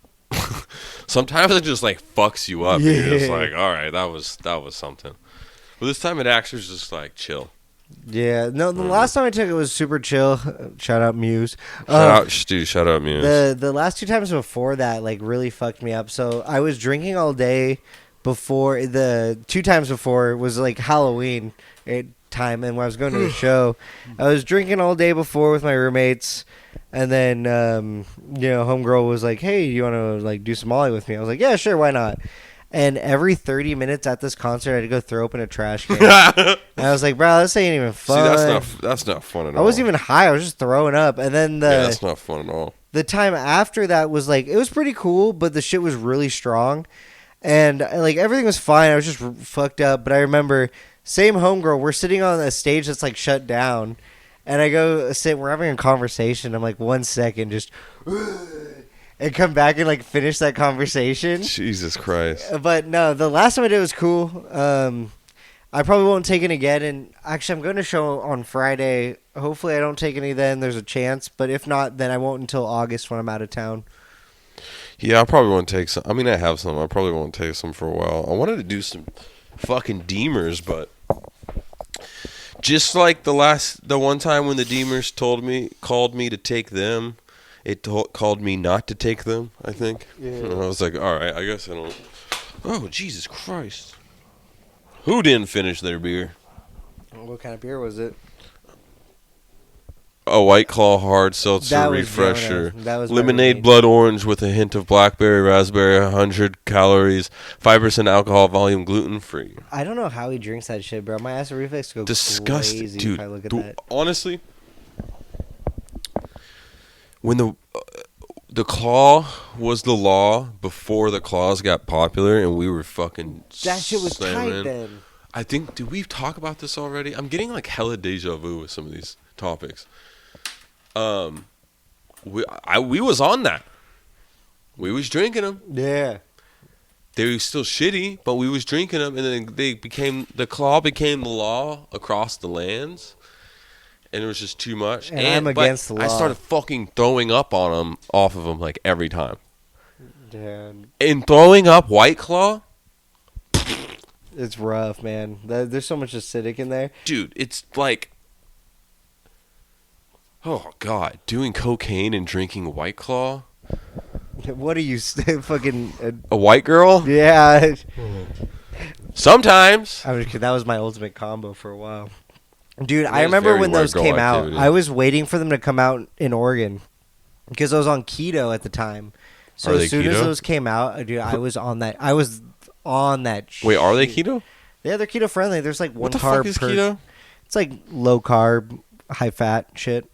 Sometimes it just fucks you up. Yeah. And you're just all right, that was something. But this time it actually was just chill. Yeah. No, the last time I took it was super chill. Shout out Muse. Shout out Muse. The last 2 times before that really fucked me up. So I was drinking all day, before the 2 times before was like Halloween time, and when I was going to the show, I was drinking all day before with my roommates, and then homegirl was like, "Hey, you want to like do some Molly with me?" I was like, "Yeah, sure, why not?" And every 30 minutes at this concert, I had to go throw up in a trash can. And I was like, "Bro, this ain't even fun." See, that's not fun at all. I wasn't even high; I was just throwing up. And then that's not fun at all. The time after that was like, it was pretty cool, but the shit was really strong. And like everything was fine. I was just fucked up. But I remember, same homegirl, we're sitting on a stage that's like shut down. And I go sit, we're having a conversation. I'm like, 1 second, just, and come back and like finish that conversation. Jesus Christ. But no, the last time I did was cool. I probably won't take any again. And actually, I'm going to show on Friday. Hopefully, I don't take any then. There's a chance. But if not, then I won't until August when I'm out of town. Yeah, I probably won't take some. I mean, I have some. I probably won't take some for a while. I wanted to do some fucking Deemers, but just like the one time when the Deemers called me to take them, it called me not to take them, I think. Yeah. And I was like, all right, I guess I don't. Oh, Jesus Christ. Who didn't finish their beer? What kind of beer was it? A White Claw hard seltzer refresher. That was lemonade blood orange with a hint of blackberry, raspberry, 100 calories, 5% alcohol, volume gluten free. I don't know how he drinks that shit, bro. My acid reflux goes disgusting, crazy dude. If I look at that. Honestly, when the Claw was the law before the Claws got popular, and we were fucking that shit was slamming. tight then. I think, did we talk about this already? I'm getting like hella deja vu with some of these topics. We was on that. We was drinking them. Yeah. They were still shitty, but we was drinking them, and then the Claw became the law across the lands, and it was just too much. And I'm against the law. I started fucking throwing up on them, off of them, like every time. Dude. And throwing up White Claw, it's rough, man. There's so much acidic in there. Dude, it's like, oh, God. Doing cocaine and drinking White Claw? What are you, fucking... A white girl? Yeah. Sometimes. That was my ultimate combo for a while. Dude, I remember when those came out. I was waiting for them to come out in Oregon because I was on keto at the time. So as soon as those came out, dude, I was on that. Shit. Wait, are they keto? Yeah, they're keto friendly. There's like one what the carb fuck is keto? It's like low carb, high fat shit.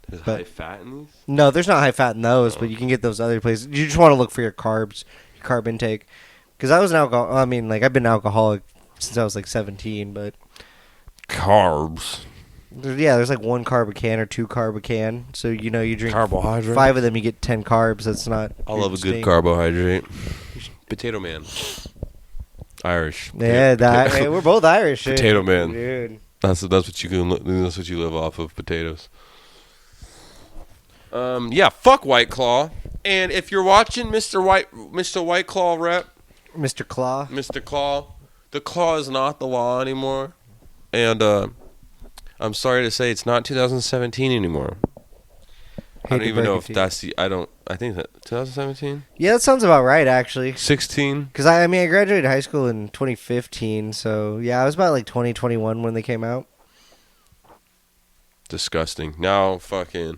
There's high fat in these? No, there's not high fat in those, but you can get those other places. You just want to look for your carbs, your carb intake. Because I was an alcoholic. I mean, like I've been an alcoholic since I was like 17, but carbs. Yeah, there's like 1 carb a can or 2 carb a can. So you drink carbohydrate. 5 of them, you get 10 carbs. That's not. I love a good carbohydrate. Potato Man. Irish. Yeah, hey, we're both Irish. Potato Man. Dude. That's what you live off of, potatoes. Yeah, fuck White Claw. And if you're watching Mr. White Claw rep, Mr. Claw, the Claw is not the law anymore. And I'm sorry to say it's not 2017 anymore. I don't even know if that's I think that 2017? Yeah, that sounds about right, actually. 16? Because, I graduated high school in 2015, so, yeah, I was about, like, 2021 when they came out. Disgusting. Now, fucking...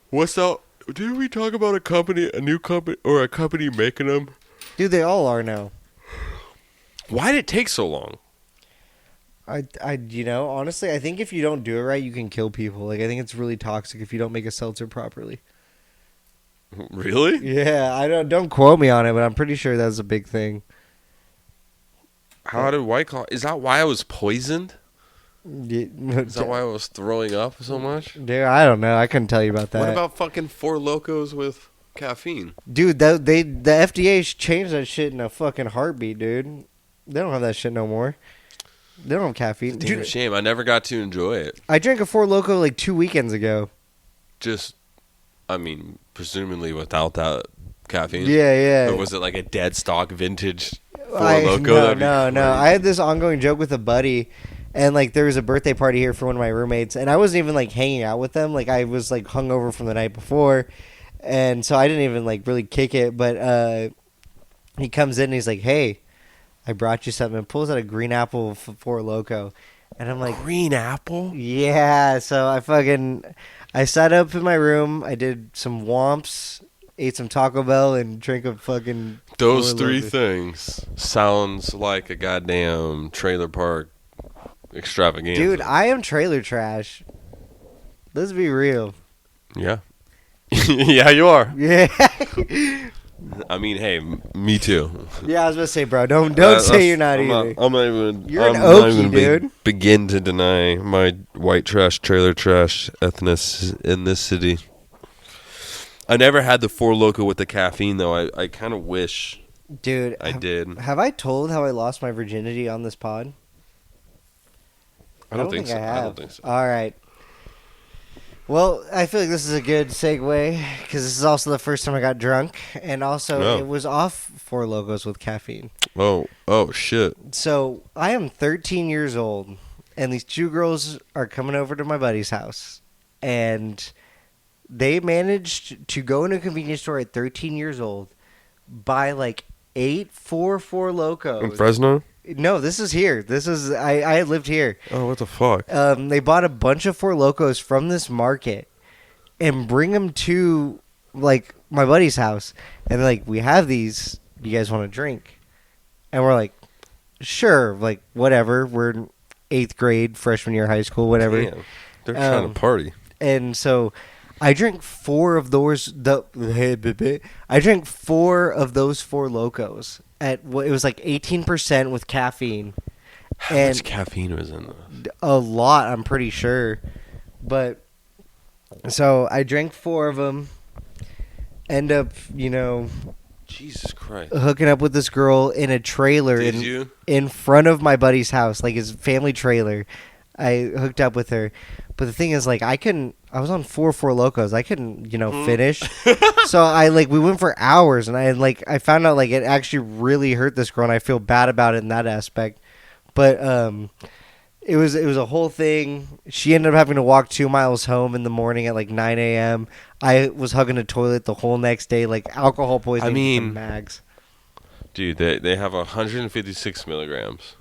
What's up? Didn't we talk about a new company, or a company making them? Dude, they all are now. Why did it take so long? Honestly, I think if you don't do it right, you can kill people. Like, I think it's really toxic if you don't make a seltzer properly. Really? Yeah, don't quote me on it, but I'm pretty sure that's a big thing. How did White Claw... Is that why I was poisoned? Yeah, is that why I was throwing up so much? Dude, I don't know. I couldn't tell you about that. What about fucking 4 Locos with caffeine? Dude, the FDA changed that shit in a fucking heartbeat, dude. They don't have that shit no more. They don't have caffeine. It's a damn shame. I never got to enjoy it. I drank a 4 Loko like 2 weekends ago. Presumably without that caffeine. Yeah. Or was it like a dead stock vintage 4 Loko? No. I had this ongoing joke with a buddy, and like there was a birthday party here for one of my roommates, and I wasn't even like hanging out with them. Like I was like hungover from the night before, and so I didn't even like really kick it. But He comes in and he's like, "Hey, I brought you something." And pulls out a green apple for Loco, and I'm like, Green apple? "Yeah." So I sat up in my room. I did some womps, ate some Taco Bell, and drank a fucking Those Four three Loko. things sounds like a goddamn trailer park extravaganza. Dude, I am trailer trash. Let's be real. Yeah. Yeah, you are. Yeah. I mean, hey, me too. Yeah, I was gonna say, bro, don't That's- say you're not I'm either. I'm not even. You're an I'm not Okie, even dude. begin to deny my white trash, trailer trash ethnicity in this city. I never had the Four Loko with the caffeine though. I kind of wish Dude, I did. have I told how I lost my virginity on this pod? I don't think so. I have. I don't think so. All right. Well, I feel like this is a good segue because this is also the first time I got drunk, and also Oh. it was off Four Logos with caffeine. Oh shit. So I am 13 years old, and these two girls are coming over to my buddy's house, and they managed to go in a convenience store at 13 years old, buy like 8 Four Locos. In Fresno? No, this is here. I had lived here. Oh, what the fuck? They bought a bunch of Four Locos from this market and bring them to like my buddy's house, and they're like, "We have these. You guys want to drink?" And we're like, "Sure." Like whatever. We're in 8th grade, freshman year of high school, whatever. Damn. They're trying to party. And so I drank 4 of those. I drank 4 of those Four Locos at what it was like 18% with caffeine. How and much caffeine was in this? a lot, I'm pretty sure. But so I drank 4 of them. End up, Jesus Christ. hooking up with this girl in a trailer Did you? in front of my buddy's house, like his family trailer. I hooked up with her. But the thing is, like, I was on 4 Locos. I couldn't, finish. So we went for hours, and I found out, like, it actually really hurt this girl, and I feel bad about it in that aspect. But, it was a whole thing. She ended up having to walk 2 miles home in the morning at, like, 9 a.m. I was hugging a toilet the whole next day, like, alcohol poisoning. I mean- from mags. Dude, they have 156 milligrams.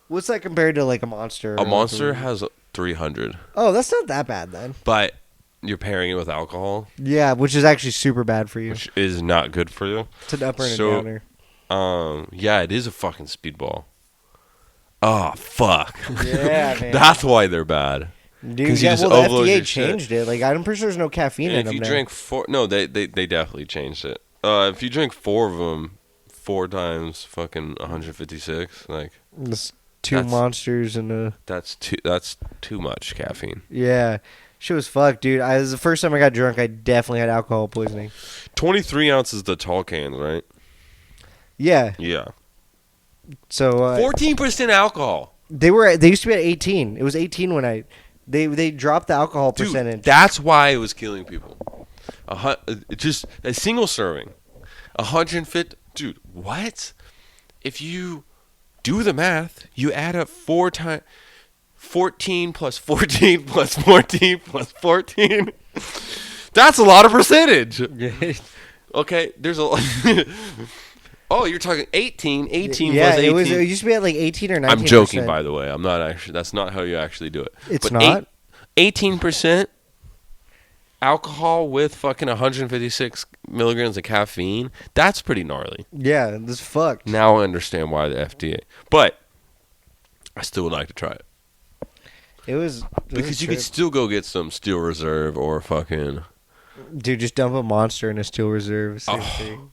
What's that compared to, like, a Monster? A Monster has 300. Oh, that's not that bad, then. But you're pairing it with alcohol, Yeah, which is actually super bad for you. which is not good for you. It's an upper and So- a downer. Yeah, it is a fucking speedball. Oh, fuck. Yeah, man. That's why they're bad. Dude, 'Cause you yeah, just well, the overload FDA your shit. changed it. Like, I'm pretty sure there's no caffeine in And if them you now. drink 4... No, they definitely changed it. If you drink 4 of them, 4 times fucking 156, like... It's 2 That's- Monsters and a... That's too much caffeine. Yeah. Shit was fucked, dude. It was the first time I got drunk, I definitely had alcohol poisoning. 23 ounces the tall cans, right? Yeah. Yeah. So, 14% alcohol. they used to be at 18. It was 18 when they dropped the alcohol Dude, percentage. that's why it was killing people. Just a single serving. 150. Dude, what? If you do the math, you add up 4 times 14 plus 14 plus 14 plus 14. That's a lot of percentage. Okay, there's a Oh, you're talking 18. 18 yeah, plus 18. it used to be at like 18 or 19%. I'm joking, by the way. I'm not actually. That's not how you actually do it. It's But not? 18% alcohol with fucking 156 milligrams of caffeine. That's pretty gnarly. Yeah, this fucked. Now I understand why the FDA. But I still would like to try it It was because you trip. could still go get some Steel Reserve or fucking. Dude, just dump a Monster in a Steel Reserve. Same Oh. thing.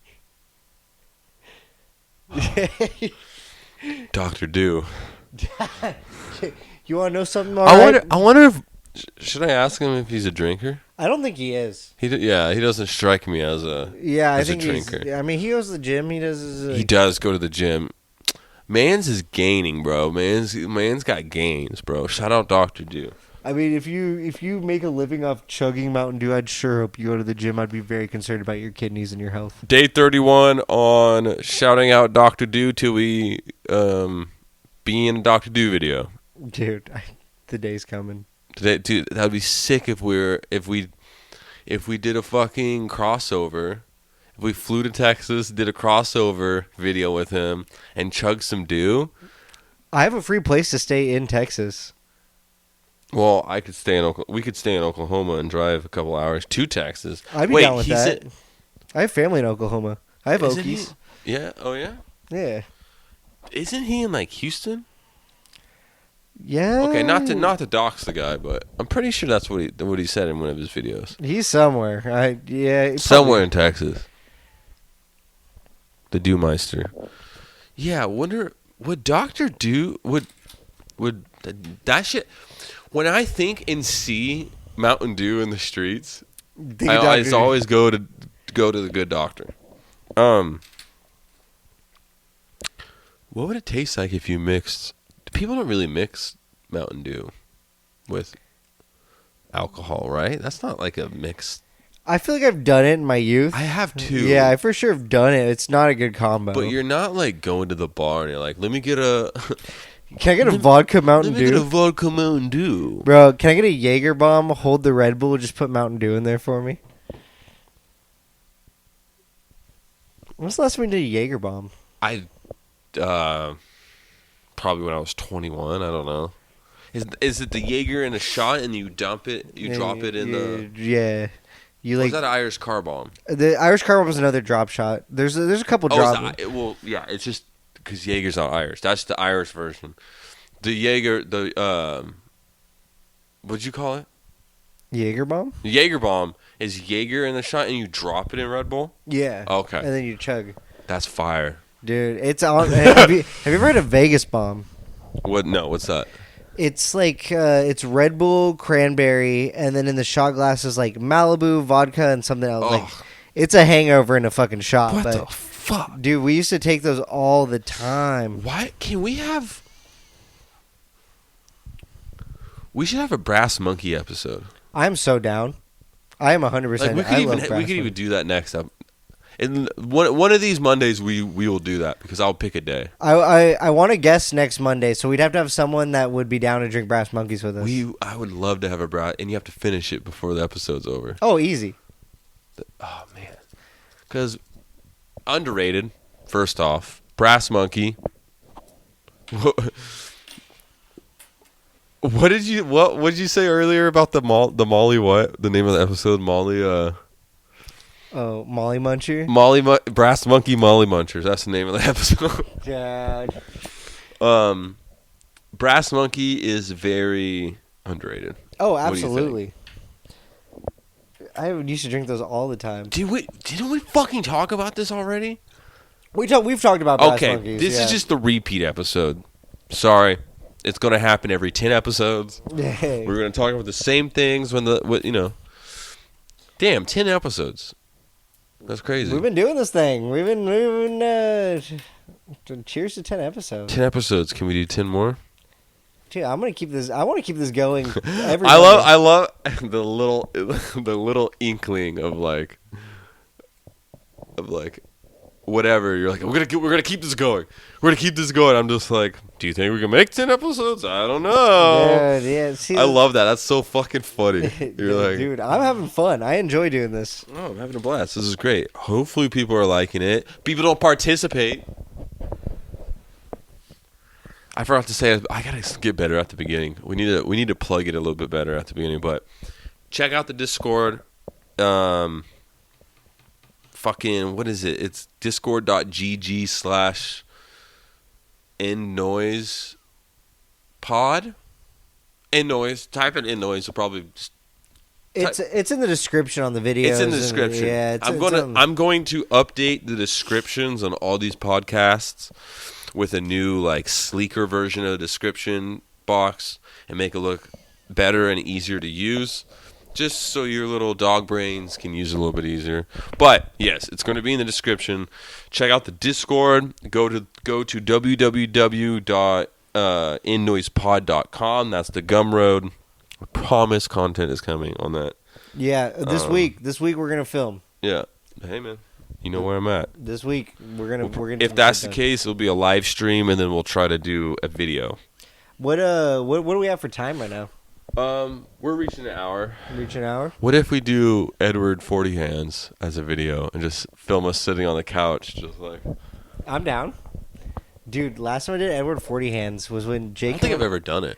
Dr. Do. You want to know something? I wonder if should I ask him if he's a drinker? I don't think he is. He doesn't strike me as a. Yeah, I As a think he's. drinker. I mean, he goes to the gym. He does. His, He does go to the gym. Mans is gaining, bro. Man's got gains, bro. Shout out Dr. Do. I mean, if you make a living off chugging Mountain Dew, I'd sure hope you go to the gym. I'd be very concerned about your kidneys and your health. Day 31 on shouting out Dr. Do till we be in a Dr. Do video. Dude, the day's coming. Today, dude, that'd be sick if we did a fucking crossover. we flew to Texas, did a crossover video with him, and chugged some dew. I have a free place to stay in Texas. Well, I could stay in we could stay in Oklahoma and drive a couple hours to Texas. I'd be down with that. I have family in Oklahoma. I have Okies. Yeah. Oh yeah. Yeah. Isn't he in like Houston? Yeah. Okay, not to dox the guy, but I'm pretty sure that's what he said in one of his videos. He's somewhere. Somewhere in Texas. The Dewmeister. Yeah, wonder would Doctor Dew would that shit. When I think and see Mountain Dew in the streets, I always go to the good doctor. What would it taste like if you mixed? People don't really mix Mountain Dew with alcohol, right? That's not like a mix. I feel like I've done it in my youth. I have too. Yeah, I for sure have done it. It's not a good combo. But you're not like going to the bar and you're like, let me get a. Can I get a vodka Mountain Dew? Let me get a vodka Mountain Dew. Bro, can I get a Jaeger bomb, hold the Red Bull, just put Mountain Dew in there for me? When's the last time we did a Jaeger bomb? Probably when I was 21. I don't know. Is it the Jaeger in a shot and you dump it? You drop it in the. Yeah. Is that an Irish car bomb? The Irish car bomb is another drop shot. There's a couple drop. It's just because Jaeger's not Irish. That's the Irish version. The Jaeger, what'd you call it? Jaeger bomb? Jaeger bomb is Jaeger in the shot and you drop it in Red Bull? Yeah. Okay. And then you chug. That's fire. Dude, it's on. have you ever heard of Vegas bomb? What? No, what's that? It's like it's Red Bull, cranberry, and then in the shot glass is like Malibu, vodka, and something else. Like, it's a hangover in a fucking shot. What the fuck? Dude, we used to take those all the time. Why can we have? We should have a Brass Monkey episode. I'm so down. I am 100%. We could even do that next up. And one of these Mondays we will do that because I'll pick a day. I want to guest next Monday, so we'd have to have someone that would be down to drink Brass Monkeys with us. I would love to have a Brass, and you have to finish it before the episode's over. Oh, easy. Oh man, because underrated. First off, Brass Monkey. What did you say earlier about the Molly? What the name of the episode? Molly. Oh, Molly Muncher? Brass Monkey Molly Munchers. That's the name of the episode. God. Brass Monkey is very underrated. Oh, absolutely. I used to drink those all the time. Didn't we fucking talk about this already? We've talked about Brass Monkeys. Okay, this is just the repeat episode. Sorry. It's going to happen every 10 episodes. We're going to talk about the same things Damn, 10 episodes. That's crazy. We've been doing this thing. We've been cheers to 10 episodes. 10 episodes. Can we do 10 more? Dude, I want to keep this going every I love the little inkling of like whatever. You're like, we're gonna keep this going. We're gonna keep this going. I'm just like, do you think we can make 10 episodes? I don't know. Yeah. See, I love that. That's so fucking funny. You're like, dude, I'm having fun. I enjoy doing this. Oh, I'm having a blast. This is great. Hopefully people are liking it. People don't participate. I forgot to say, I gotta get better at the beginning. We need to plug it a little bit better at the beginning. But check out the Discord. Fucking, what is it? It's discord.gg/endnoisepod. Endnoise. Type in endnoise. You'll probably. It's in the description on the video. It's in the description. I'm going to update the descriptions on all these podcasts with a new sleeker version of the description box and make it look better and easier to use. Just so your little dog brains can use it a little bit easier. But yes, it's going to be in the description. Check out the Discord. Go to www.innoisepod.com. That's the Gumroad. I promise content is coming on that. Yeah, this week we're gonna film. Yeah. Hey man, you know where I'm at. This week we're gonna. If that's the case, it'll be a live stream, and then we'll try to do a video. What do we have for time right now? We're reaching an hour. Reach an hour. What if we do Edward 40 Hands as a video and just film us sitting on the couch, just like... I'm down. Dude, last time I did Edward 40 Hands was when I don't Jacob... think I've ever done it.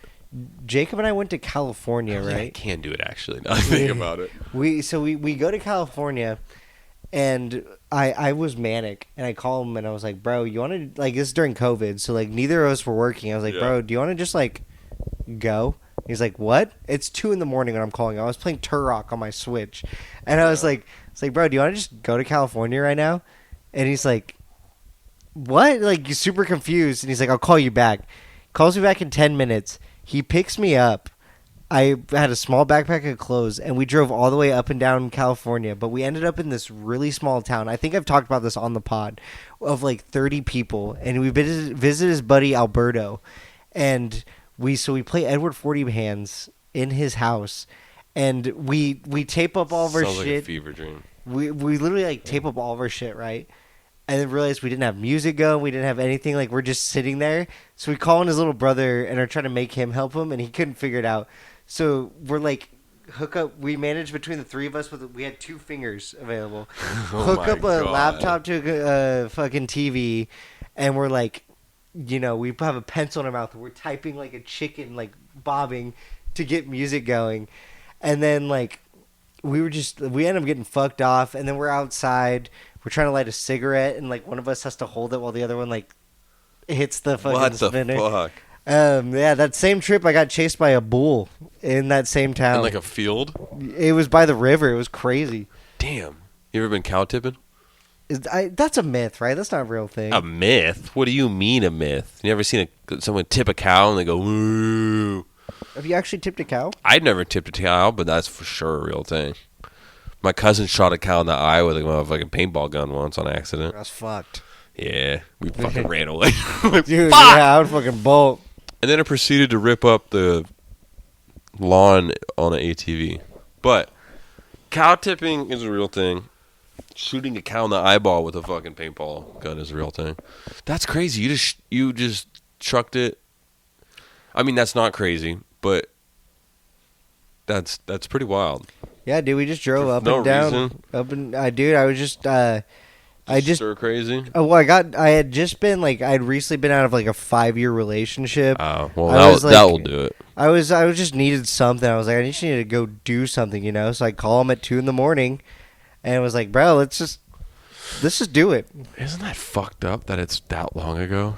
Jacob and I went to California, I right? can do it, actually, now I think about it. We go to California, and I was manic, and I called him, and I was like, bro, you want to... Like, this is during COVID, so, like, neither of us were working. I was like, bro, do you want to just, like, go? He's like, what? It's 2 a.m. when I'm calling. I was playing Turok on my Switch. And I was like, bro, do you want to just go to California right now? And he's like, what? Like, he's super confused. And he's like, I'll call you back. Calls me back in 10 minutes. He picks me up. I had a small backpack of clothes, and we drove all the way up and down California. But we ended up in this really small town. I think I've talked about this on the pod, of like 30 people. And we visited his buddy Alberto. And we play Edward 40 Hands in his house. And we tape up all of our Sounds shit. like a fever dream. We literally like tape up all of our shit, right? And then realized we didn't have music going, we didn't have anything, like we're just sitting there. So we call in his little brother and are trying to make him help him, and he couldn't figure it out. So we're like, hook up. We managed between the three of us we had 2 fingers available. Hook up a laptop to a fucking TV, and we're like, you know, we have a pencil in our mouth. We're typing like a chicken, like bobbing to get music going, and then like we end up getting fucked off, and then we're outside. We're trying to light a cigarette, and like one of us has to hold it while the other one like hits the fucking spinner. What the fuck? Yeah, that same trip I got chased by a bull in that same town. In like a field? It was by the river. It was crazy. Damn. You ever been cow tipping? That's a myth, right? That's not a real thing. A myth? What do you mean a myth? You ever seen someone tip a cow and they go, woo? Have you actually tipped a cow? I'd never tipped a cow, but that's for sure a real thing. My cousin shot a cow in the eye with a motherfucking paintball gun once on accident. That's fucked. Yeah, we fucking ran away. Dude, fuck! yeah, I would fucking bolt. And then it proceeded to rip up the lawn on an ATV. But cow tipping is a real thing. Shooting a cow in the eyeball with a fucking paintball gun is a real thing. That's crazy. You just chucked it. I mean, that's not crazy, but that's pretty wild. Yeah, dude, we just drove up no and down. reason. Up and dude, I was just Stir crazy. Oh, well, I had just been like, I'd recently been out of like a 5-year relationship. Oh, well, that will do it. I was just needed something. I was like, I just need to go do something, you know. So I call him at 2 a.m. and I was like, bro, let's just do it. Isn't that fucked up that it's that long ago?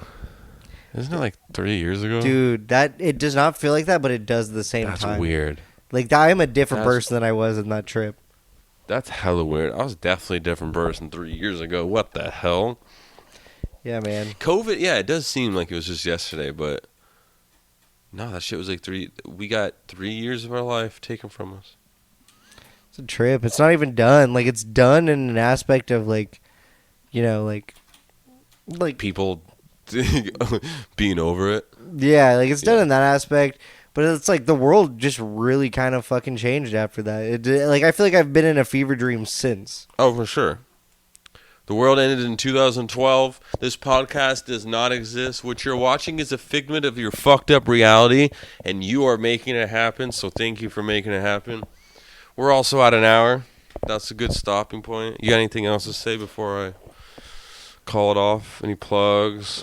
Isn't it like 3 years ago? Dude, it does not feel like that, but it does at the same time. That's weird. Like, I am a different person than I was in that trip. That's hella weird. I was definitely a different person 3 years ago. What the hell? Yeah, man. COVID, yeah, it does seem like it was just yesterday, but no, that shit was like we got 3 years of our life taken from us. It's a trip. It's not even done. Like, it's done in an aspect of, like, you know, like people being over it. Yeah, like, it's done in that aspect. But it's like the world just really kind of fucking changed after that. Like, I feel like I've been in a fever dream since. Oh, for sure. The world ended in 2012. This podcast does not exist. What you're watching is a figment of your fucked up reality, and you are making it happen, so thank you for making it happen. We're also at an hour. That's a good stopping point. You got anything else to say before I call it off? Any plugs?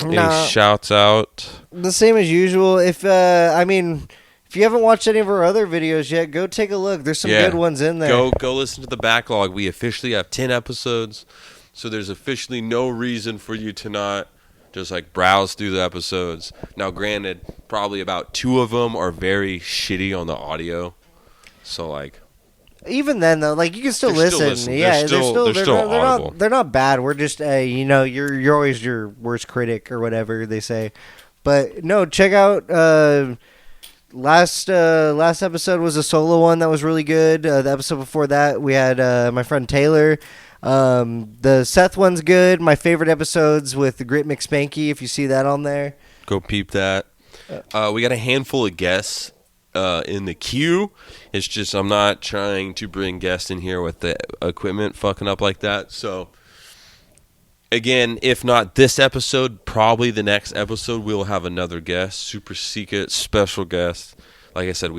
Any shouts out? The same as usual. If you haven't watched any of our other videos yet, go take a look. There's some good ones in there. Go listen to the backlog. We officially have 10 episodes, so there's officially no reason for you to not just like browse through the episodes. Now, granted, probably about 2 of them are very shitty on the audio. So like, even then though, like, you can still listen. Yeah, they're still they're not bad. We're just you're always your worst critic or whatever they say. But no, check out last episode was a solo one that was really good. The episode before that we had my friend Taylor. The Seth one's good. My favorite episodes with Grit McSpanky, if you see that on there. Go peep that. We got a handful of guests in the queue. It's just I'm not trying to bring guests in here with the equipment fucking up like that. So again, if not this episode, probably the next episode we'll have another guest, super secret special guest like I said,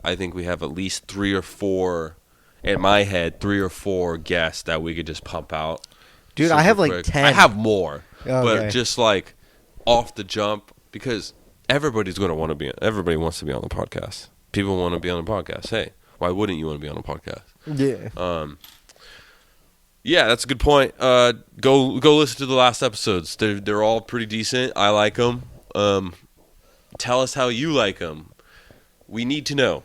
I think we have at least 3 or 4, in my head, 3 or 4 guests that we could just pump out. Dude, super I have like quick. 10. I have more, Okay. but just like off the jump, because everybody wants to be on the podcast. People want to be on the podcast. Hey, why wouldn't you want to be on a podcast? Yeah. Yeah, that's a good point. Go listen to the last episodes. They're all pretty decent. I like them. Tell us how you like them. We need to know.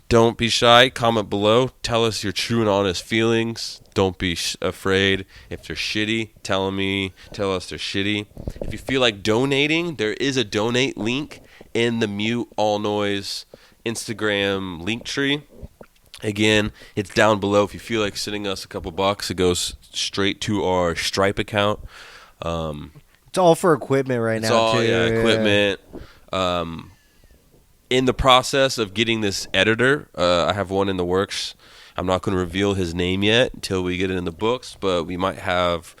Don't be shy. Comment below. Tell us your true and honest feelings. Don't be afraid. If they're shitty, tell us they're shitty. If you feel like donating, there is a donate link in the Mute All Noise Instagram link tree. Again, it's down below. If you feel like sending us a couple bucks, it goes straight to our Stripe account. It's all for equipment right now, It's all, too. equipment. In the process of getting this editor, I have one in the works. I'm not going to reveal his name yet until we get it in the books, but we might have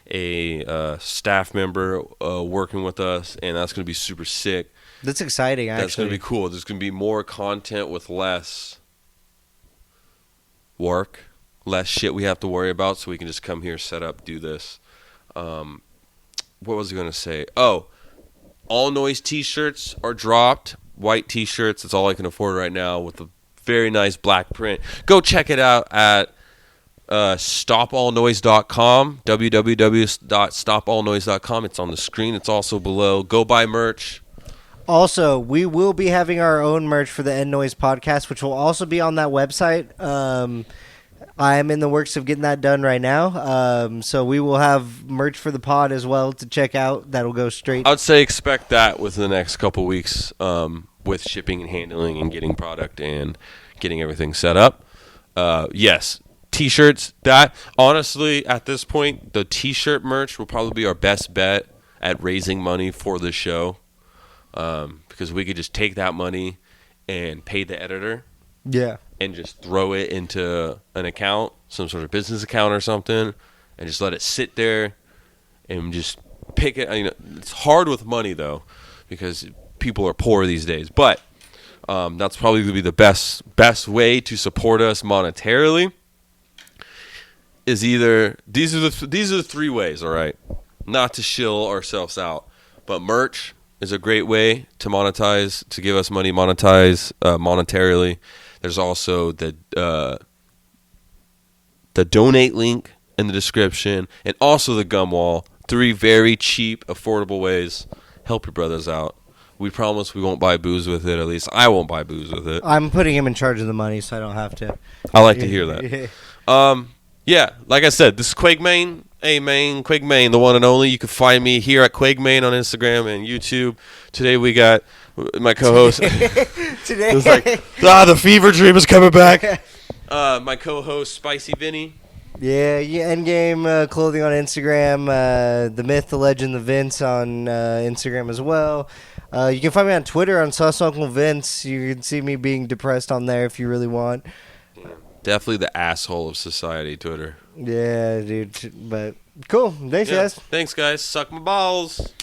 a staff member working with us, and that's going to be super sick. That's exciting, actually. That's going to be cool. There's going to be more content with less work, less shit we have to worry about, so we can just come here, set up, do this. What was I going to say? Oh, All Noise t-shirts are dropped. White t-shirts, that's all I can afford right now, with a very nice black print. Go check it out at stopallnoise.com, www.stopallnoise.com. It's on the screen. It's also below. Go buy merch. Also, we will be having our own merch for the End Noise podcast, which will also be on that website. I am in the works of getting that done right now. So we will have merch for the pod as well to check out. That'll go straight. I'd say expect that within the next couple weeks, with shipping and handling and getting product and getting everything set up. Yes, t-shirts. That honestly, at this point, the t-shirt merch will probably be our best bet at raising money for the show, because we could just take that money and pay the editor. Yeah. And just throw it into an account, some sort of business account or something, and just let it sit there and just pick it. I mean, it's hard with money, though, because people are poor these days. But that's probably going to be the best way to support us monetarily. Is either these are the 3 ways, all right? Not to shill ourselves out, but merch is a great way to monetize, to give us money, monetize monetarily. There's also the donate link in the description, and also the gum wall. 3 very cheap, affordable ways. Help your brothers out. We promise we won't buy booze with it. At least I won't buy booze with it. I'm putting him in charge of the money, so I don't have to. I like to hear that. Yeah, like I said, this is Quagmain. Hey, man, Quagmain, the one and only. You can find me here at Quagmain on Instagram and YouTube. Today we got my co-host. Today. It's like, the fever dream is coming back. My co-host, Spicy Vinny. Yeah, Endgame clothing on Instagram. The Myth, the Legend, the Vince on Instagram as well. You can find me on Twitter on Sus Uncle Vince. You can see me being depressed on there if you really want. Definitely the asshole of society, Twitter. Yeah, dude. But cool. Thanks, guys. Thanks, guys. Suck my balls.